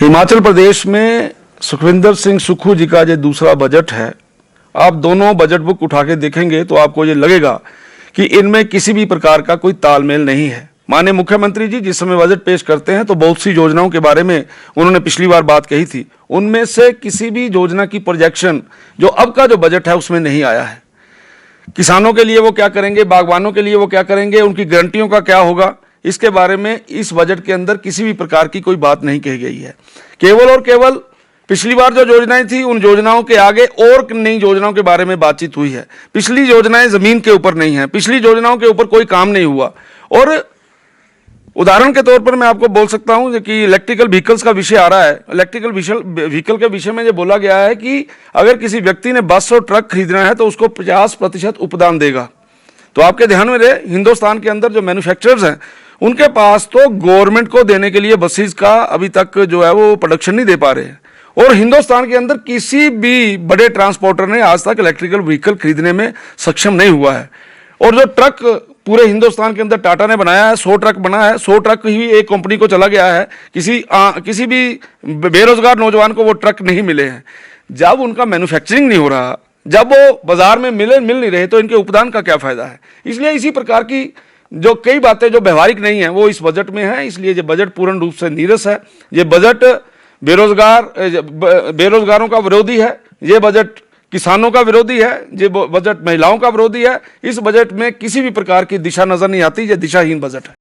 हिमाचल प्रदेश में सुखविंदर सिंह सुक्खू जी का जो दूसरा बजट है, आप दोनों बजट बुक उठा के देखेंगे तो आपको ये लगेगा कि इनमें किसी भी प्रकार का कोई तालमेल नहीं है। माननीय मुख्यमंत्री जी जिस समय बजट पेश करते हैं तो बहुत सी योजनाओं के बारे में उन्होंने पिछली बार बात कही थी, उनमें से किसी भी योजना की प्रोजेक्शन जो अब का जो बजट है उसमें नहीं आया है। किसानों के लिए वो क्या करेंगे, बागवानों के लिए वो क्या करेंगे, उनकी गारंटियों का क्या होगा, इसके बारे में इस बजट के अंदर किसी भी प्रकार की कोई बात नहीं कही गई है। केवल और केवल पिछली बार जो योजनाएं थी उन योजनाओं के आगे और नई योजनाओं के बारे में बातचीत हुई है। पिछली योजनाएं जमीन के ऊपर नहीं है, पिछली योजनाओं के ऊपर कोई काम नहीं हुआ। और उदाहरण के तौर पर मैं आपको बोल सकता हूं कि इलेक्ट्रिकल व्हीकल्स का विषय आ रहा है। इलेक्ट्रिकल व्हीकल के विषय में ये बोला गया है कि अगर किसी व्यक्ति ने बस और ट्रक खरीदना है तो उसको 50% उपदान देगा। तो आपके ध्यान में रहे, हिंदुस्तान के अंदर जो मैन्युफैक्चरर्स हैं उनके पास तो गवर्नमेंट को देने के लिए बसेस का अभी तक जो है वो प्रोडक्शन नहीं दे पा रहे हैं। और हिंदुस्तान के अंदर किसी भी बड़े ट्रांसपोर्टर ने आज तक इलेक्ट्रिकल व्हीकल खरीदने में सक्षम नहीं हुआ है। और जो ट्रक पूरे हिंदुस्तान के अंदर टाटा ने बनाया है, 100 ट्रक बना है, 100 ट्रक ही एक कंपनी को चला गया है, किसी भी बेरोजगार नौजवान को वो ट्रक नहीं मिले हैं। जब उनका मैन्युफैक्चरिंग नहीं हो रहा, जब वो बाजार में मिल नहीं रहे तो इनके उपदान का क्या फायदा है। इसलिए इसी प्रकार की जो कई बातें जो व्यवहारिक नहीं है वो इस बजट में है। इसलिए ये बजट पूर्ण रूप से नीरस है। ये बजट बेरोजगारों का विरोधी है, ये बजट किसानों का विरोधी है, ये बजट महिलाओं का विरोधी है। इस बजट में किसी भी प्रकार की दिशा नजर नहीं आती। ये दिशाहीन बजट है।